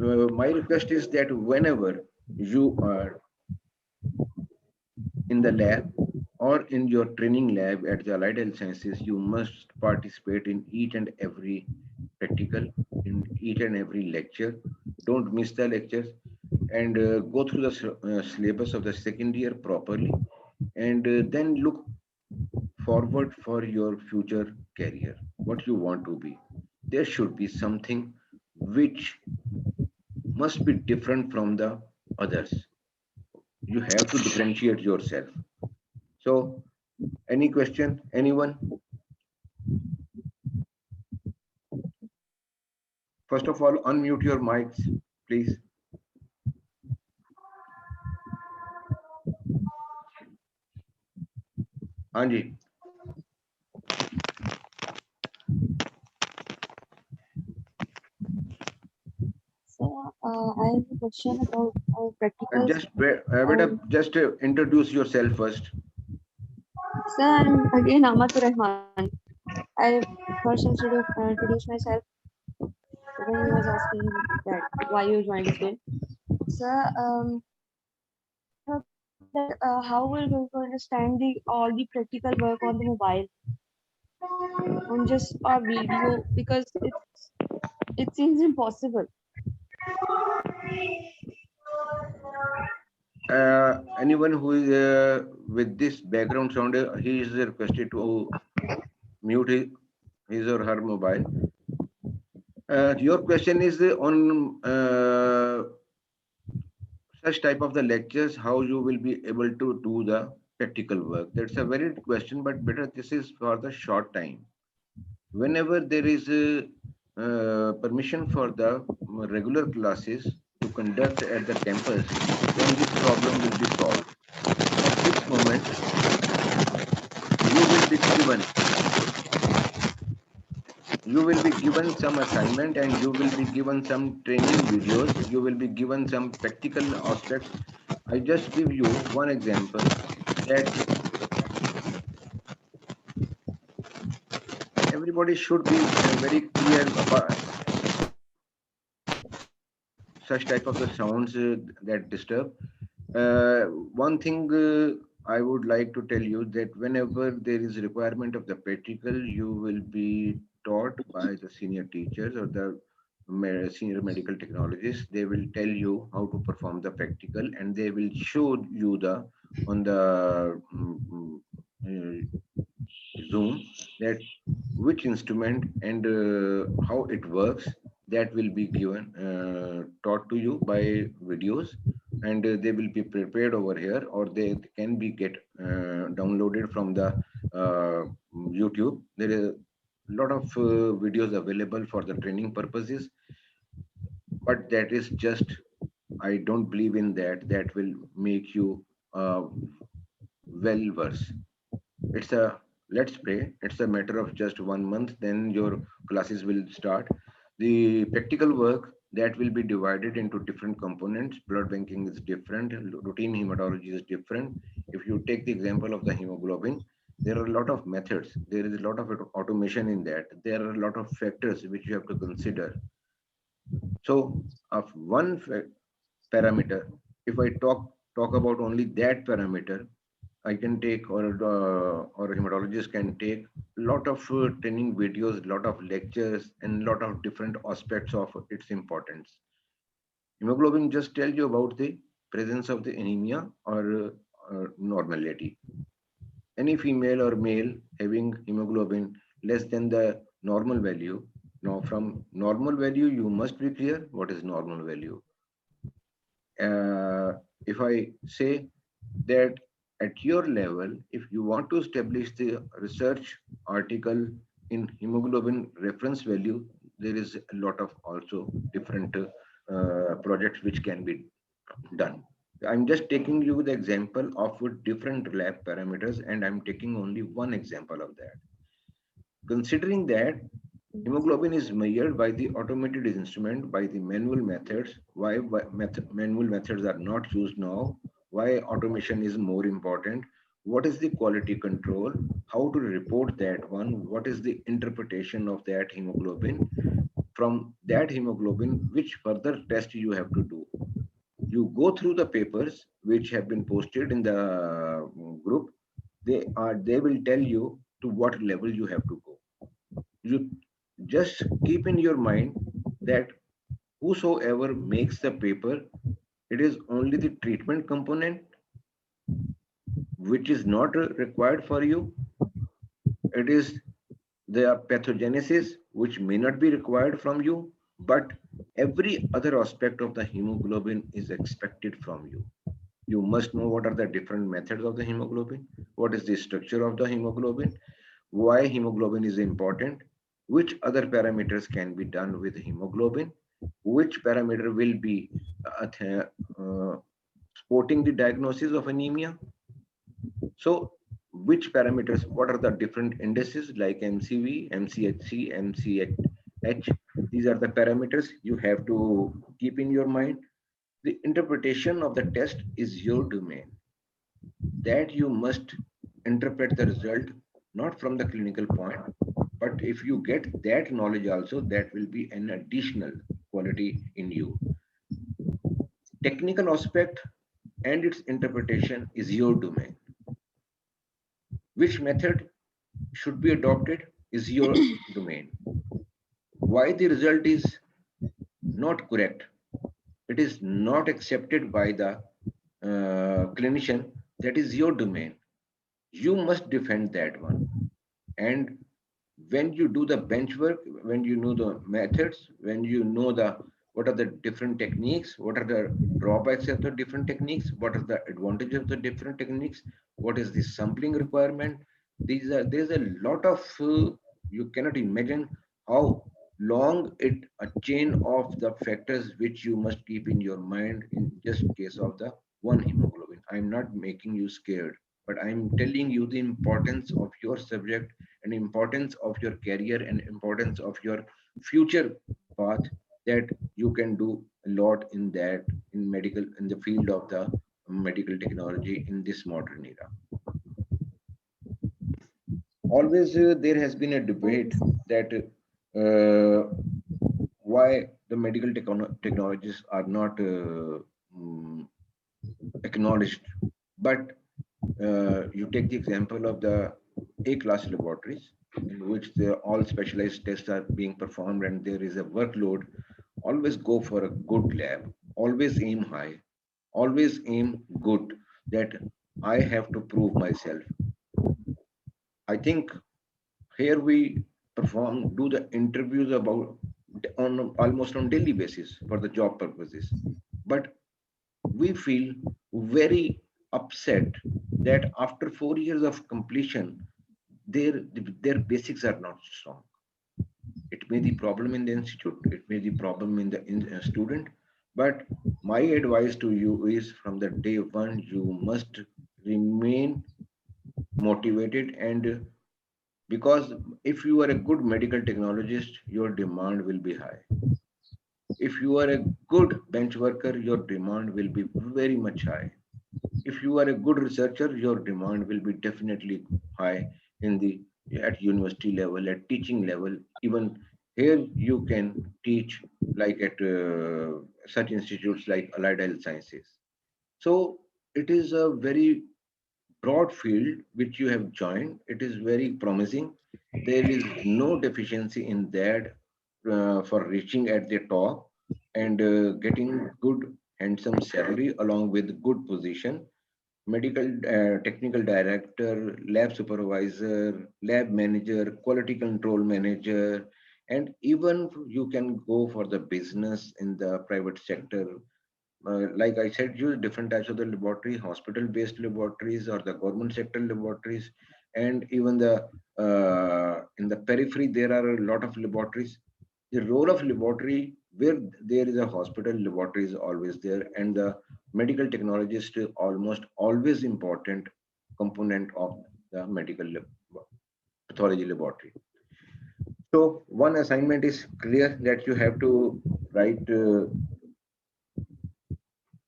my request is that whenever you are in the lab or in your training lab at the Allied Health Sciences, you must participate in each and every practical, in each and every lecture. Don't miss the lectures and go through the syllabus of the second year properly and then look forward for your future career, what you want to be. There should be something which must be different from the others. You have to differentiate yourself. So, any question? Anyone? First of all, unmute your mics, please. Anji. So, I have a question about practicals. Just introduce yourself first. Sir, I'm again Ahmad Rahman. I first introduced myself when he was asking that why you joined this field. Sir, that how we're going to understand the all the practical work on the mobile on just a video because it seems impossible. Anyone who is with this background sound, he is requested to mute his or her mobile. Your question is on such type of the lectures, how you will be able to do the practical work. That's a very good question, but better this is for the short time. Whenever there is a permission for the regular classes to conduct at the campus, then this problem will be solved. At this moment, you will be given some assignment and you will be given some training videos. You will be given some practical aspects. I just give you one example that everybody should be very clear about such type of the sounds that disturb. One thing I would like to tell you that whenever there is requirement of the practical, you will be taught by the senior teachers or the senior medical technologists. They will tell you how to perform the practical, and they will show you the on the Zoom that which instrument and how it works, that will be given taught to you by videos, and they will be prepared over here or they can be get downloaded from the YouTube. There is a lot of videos available for the training purposes, but that is just, I don't believe in that. That will make you well verse. It's a let's pray. It's a matter of just 1 month, then your classes will start. The practical work that will be divided into different components. Blood banking is different, routine hematology is different. If you take the example of the hemoglobin, there are a lot of methods. There is a lot of automation in that. There are a lot of factors which you have to consider. So, of one parameter, if I talk about only that parameter, I can take or a hematologist can take a lot of training videos, lot of lectures, and lot of different aspects of its importance. Hemoglobin just tells you about the presence of the anemia or normality. Any female or male having hemoglobin less than the normal value. Now, from normal value, you must be clear what is normal value. If I say that at your level, if you want to establish the research article in hemoglobin reference value, there is a lot of also different projects which can be done. I'm just taking you the example of different lab parameters, and I'm taking only one example of that. Considering that hemoglobin is measured by the automated instrument, by the manual methods. Why manual methods are not used now? Why automation is more important? What is the quality control? How to report that one? What is the interpretation of that hemoglobin? from that hemoglobin, which further test you have to do. You go through the papers which have been posted in the group. They will tell you to what level you have to go. You just keep in your mind that whosoever makes the paper, it is only the treatment component which is not required for you. It is the pathogenesis which may not be required from you, but every other aspect of the hemoglobin is expected from you. You must know what are the different methods of the hemoglobin, what is the structure of the hemoglobin, why hemoglobin is important, which other parameters can be done with hemoglobin, which parameter will be supporting the diagnosis of anemia. So which parameters, what are the different indices like MCV, MCHC, MCH? These are the parameters you have to keep in your mind. The interpretation of the test is your domain. That you must interpret the result not from the clinical point, but if you get that knowledge also, that will be an additional quality in you. Technical aspect and its interpretation is your domain. Which method should be adopted is your domain. Why the result is not correct, it is not accepted by the clinician, that is your domain. You must defend that one. And when you do the bench work, when you know the methods, when you know the what are the different techniques, what are the drawbacks of the different techniques, what are the advantages of the different techniques, what is the sampling requirement, there's a lot of you cannot imagine how long it a chain of the factors which you must keep in your mind in just case of the one hemoglobin. I'm not making you scared, but I'm telling you the importance of your subject and importance of your career and importance of your future path, that you can do a lot in that in medical, in the field of the medical technology in this modern era. Always there has been a debate that why the medical technologies are not acknowledged. But you take the example of the A-class laboratories, in which all specialized tests are being performed and there is a workload. Always go for a good lab. Always aim high. Always aim good. That I have to prove myself. I think here we do the interviews about on almost on daily basis for the job purposes. But we feel very upset that after 4 years of completion, their basics are not strong. It may be problem in the institute, it may be problem in the student, but my advice to you is from the day one, you must remain motivated, and because if you are a good medical technologist, your demand will be high. If you are a good bench worker, your demand will be very much high. If you are a good researcher, your demand will be definitely high in the at university level, at teaching level. Even here, you can teach like at such institutes like Allied Health Sciences. So it is a very broad field which you have joined. It is very promising. There is no deficiency in that for reaching at the top and getting good handsome salary along with good position. Medical technical director, lab supervisor, lab manager, quality control manager, and even you can go for the business in the private sector. Like I said, use different types of the laboratory, hospital-based laboratories or the government sector laboratories, and even the in the periphery there are a lot of laboratories. The role of laboratory where there is a hospital, laboratory is always there, and the medical technologist is almost always important component of the medical pathology laboratory. So one assignment is clear that you have to write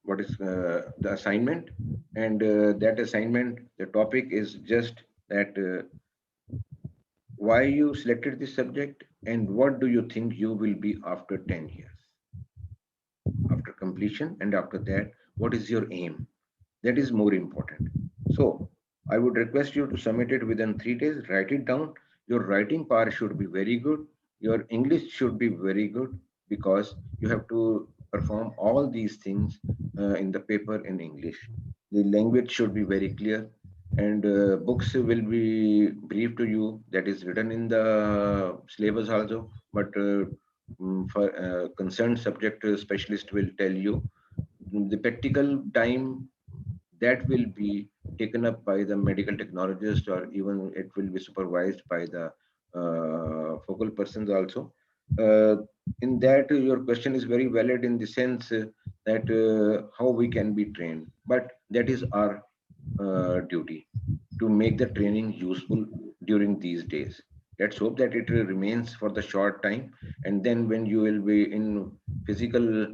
what is the assignment, and that assignment, the topic is just that why you selected this subject, and what do you think you will be after 10 years, after completion, and after that, what is your aim? That is more important. So I would request you to submit it within 3 days. Write it down. Your writing power should be very good. Your English should be very good because you have to perform all these things in the paper in English. The language should be very clear, and books will be brief to you. That is written in the syllabus also, but for concerned subject specialist will tell you the practical time that will be taken up by the medical technologist, or even it will be supervised by the focal persons also. Uh, in that, your question is very valid in the sense that how we can be trained, but that is our duty to make the training useful during these days. Let's hope that it remains for the short time, and then when you will be in physical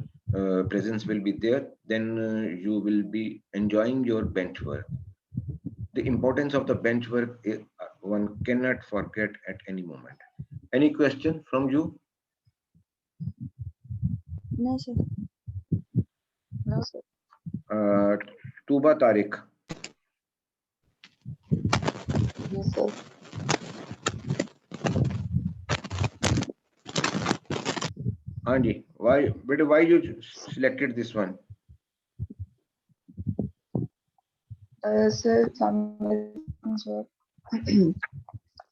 presence will be there, then you will be enjoying your bench work. The importance of the bench work one cannot forget at any moment. Any question from you? No, sir. No, sir. Uh, Tuba Tariq. Yes, sir. Anji, why you selected this one? Sir, sir.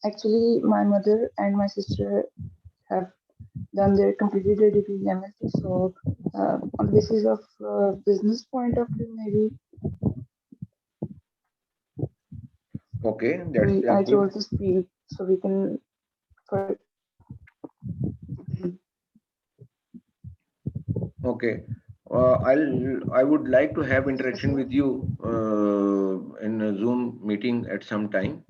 Actually, my mother and my sister have done their completed their degree in MSc. So, on the basis of business point of view, maybe Okay, that's I good. chose this field so we can. For, Okay. I would like to have interaction with you in a Zoom meeting at some time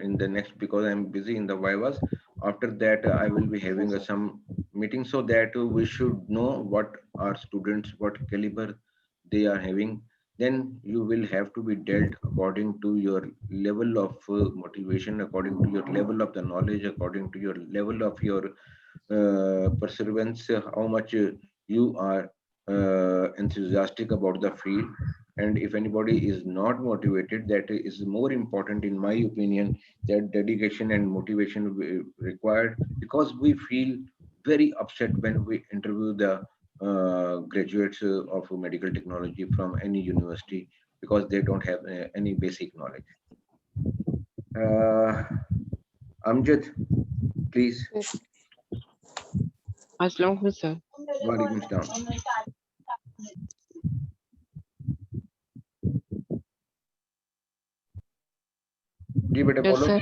in the next, because I'm busy in the Vivas. After that, I will be having sir. some meeting so that we should know what our students, what caliber they are having. Then you will have to be dealt according to your level of motivation, according to your level of the knowledge, according to your level of your perseverance, how much you are enthusiastic about the field. And if anybody is not motivated, that is more important in my opinion, that dedication and motivation required, because we feel very upset when we interview the graduates of medical technology from any university, because they don't have any basic knowledge. uh, Amjad, please. Yes. Aslam sir. Walaikum salam. जी बेटा Yes, बोलो. sir.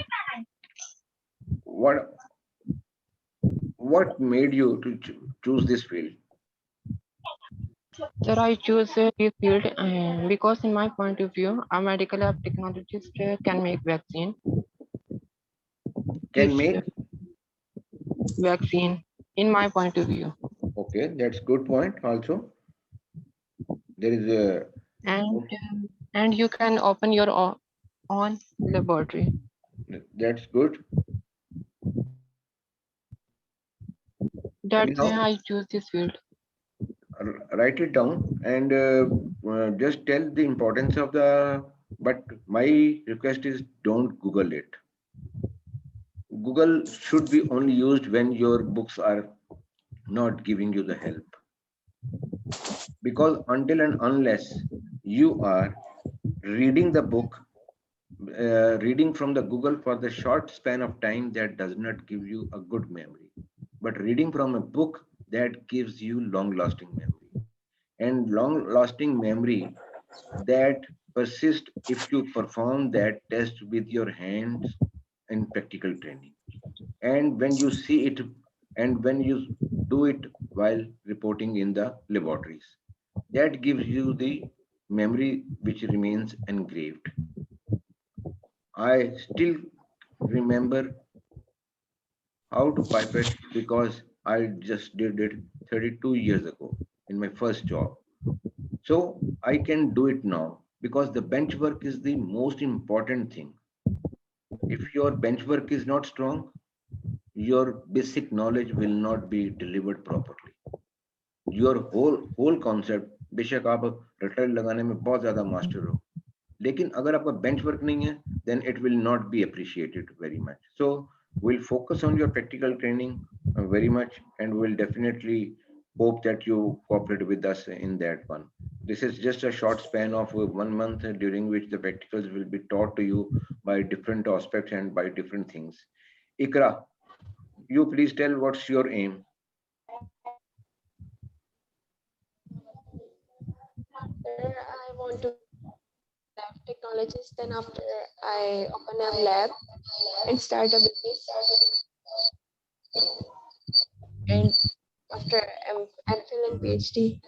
what what made you to choose this field? Sir, I choose this field because in my point of view, a medical lab technologist can make vaccine. Can If make? vaccine, in my point of view. Okay, that's good point also. There is a And you can open your own laboratory. that's good. That's why Anyhow, I choose this field. write it down and just tell the importance of the, but my request is don't Google it. Google should be only used when your books are not giving you the help, because until and unless you are reading the book, reading from the Google for the short span of time, that does not give you a good memory. But reading from a book, that gives you long lasting memory. And long lasting memory that persists if you perform that test with your hands in practical training. And when you see it, and when you do it while reporting in the laboratories, that gives you the memory which remains engraved. I still remember how to pipette because I just did it 32 years ago in my first job. So I can do it now because the bench work is the most important thing. If your bench work is not strong, your basic knowledge will not be delivered properly. Your whole concept, बेशक आप रटल लगाने में बहुत ज्यादा master हो, लेकिन अगर आपका बेंच वर्क नहीं है, then it will not be appreciated very much. So we'll focus on your practical training very much, and we'll definitely hope that you cooperate with us in that one. This is just a short span of 1 month during which the practicals will be taught to you by different aspects and by different things. Ikra, you please tell what's your aim. I want to lab technologist. Then after I open a lab and start a business. And after MPhil and PhD,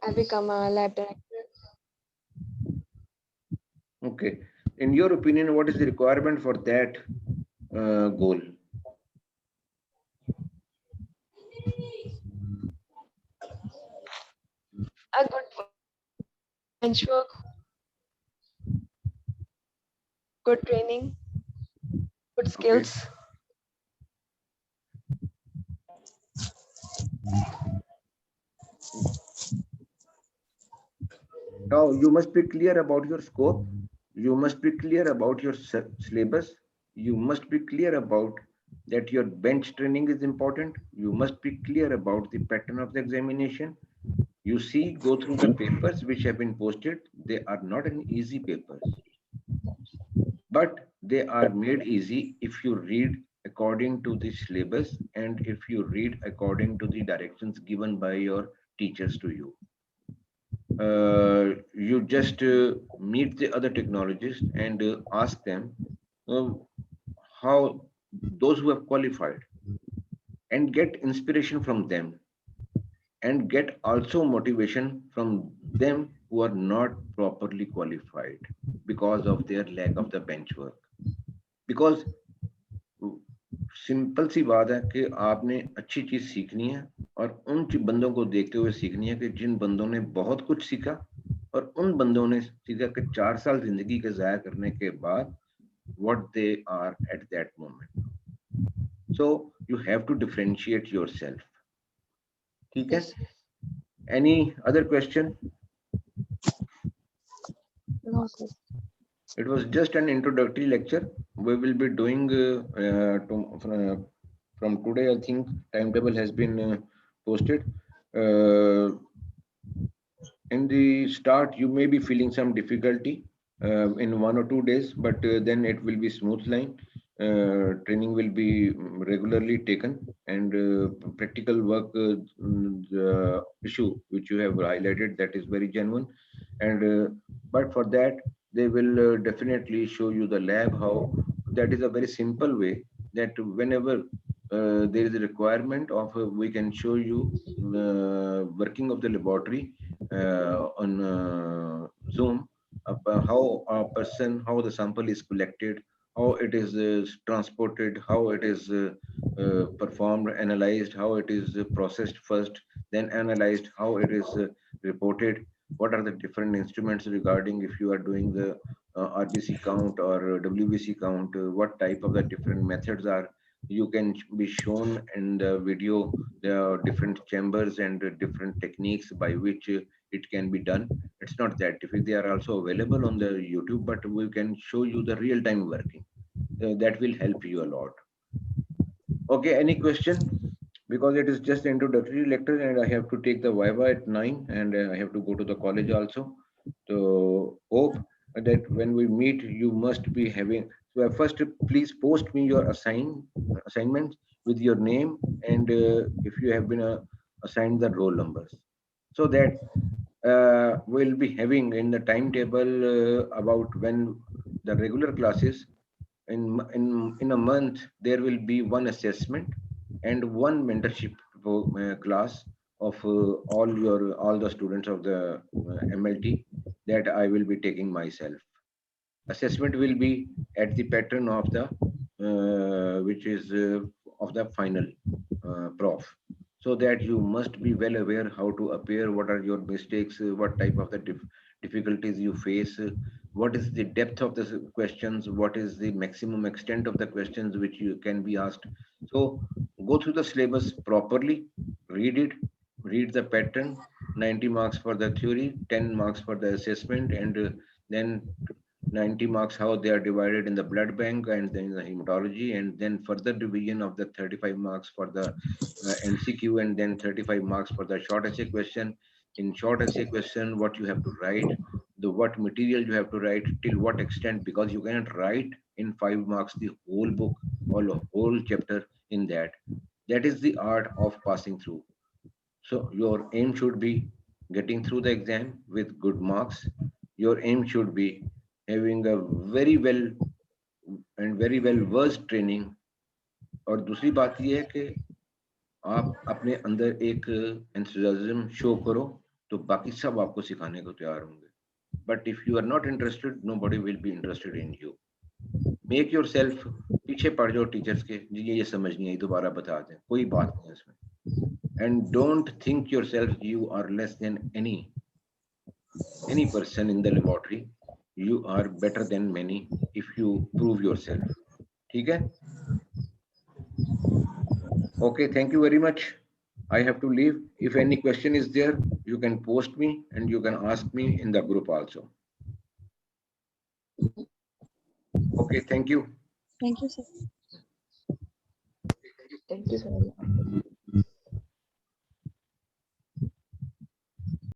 I become a lab director. Okay. In your opinion, what is the requirement for that goal? A good bench work, good training, good Okay. skills. Now, you must be clear about your scope. You must be clear about your syllabus. You must be clear about that your bench training is important. You must be clear about the pattern of the examination. You see, go through the papers which have been posted. They are not an easy papers, but they are made easy if you read according to the syllabus and if you read according to the directions given by your teachers to you. You just meet the other technologists and ask them uh, how those who have qualified, and get inspiration from them, and get also motivation from them who are not properly qualified because of their lack of the bench work. Because simple सी बात है कि आपने अच्छी चीज सीखनी है और उन बंदों को देखते हुए सीखनी है कि जिन बंदों ने बहुत कुछ सीखा, और उन बंदों ने सीखा कि 4 साल जिंदगी के जाया करने के बाद what they are at that moment. So you have to differentiate yourself. ठीक है? Any other question? No, sir. It was just an introductory lecture. We will be doing from today, I think timetable has been posted. In the start, you may be feeling some difficulty in 1 or 2 days, but then it will be smooth line. Training will be regularly taken, and practical work, the issue which you have highlighted, that is very genuine. And but for that, they will definitely show you the lab, how that is a very simple way that whenever there is a requirement of we can show you working of the laboratory on Zoom, how a person, how the sample is collected, how it is transported, how it is performed, analyzed, how it is processed first, then analyzed, how it is reported, what are the different instruments regarding if you are doing the RBC count or WBC count, what type of the different methods are. You can be shown in the video the different chambers and different techniques by which it can be done. It's not that difficult. They are also available on the YouTube, but we can show you the real-time working. That will help you a lot. Okay, any question? Because it is just introductory lecture and I have to take the Viva at 9 and I have to go to the college also. So hope that when we meet, you must be having, so first please post me your assignments with your name and if you have been assigned the roll numbers, so that we'll be having in the timetable about when the regular classes in a month there will be one assessment and one mentorship class of all the students of the MLT that I will be taking myself. Assessment will be at the pattern of the which is of the final prof. so that you must be well aware how to appear, what are your mistakes, what type of the difficulties you face, what is the depth of the questions, what is the maximum extent of the questions which you can be asked. So go through the syllabus properly, read it, read the pattern. 90 marks for the theory, 10 marks for the assessment, and then 90 marks how they are divided in the blood bank and then the hematology, and then further division of the 35 marks for the MCQ, and then 35 marks for the short essay question. In short essay question, what you have to write, the what material you have to write, till what extent, because you cannot write in 5 marks the whole book or the whole chapter in that. That is the art of passing through. So your aim should be getting through the exam with good marks. Your aim should be having a very well and very well versed training. और दूसरी बात ये है कि आप अपने अंदर एक एंथुसियाज्म शो करो तो बाकी सब आपको सिखाने को तैयार होंगे. But if you are not interested, nobody will be interested in you. Make yourself, पीछे पड़ जाओ टीचर्स के, जी ये समझ नहीं आई दोबारा बता दें, कोई बात नहीं है इसमें. And don't think yourself you are less than any person in the laboratory. You are better than many if you prove yourself. ठीक है? Okay, thank you very much. I have to leave. If any question is there, you can post me and you can ask me in the group also. Okay, thank you. Thank you, sir. Thank you, sir.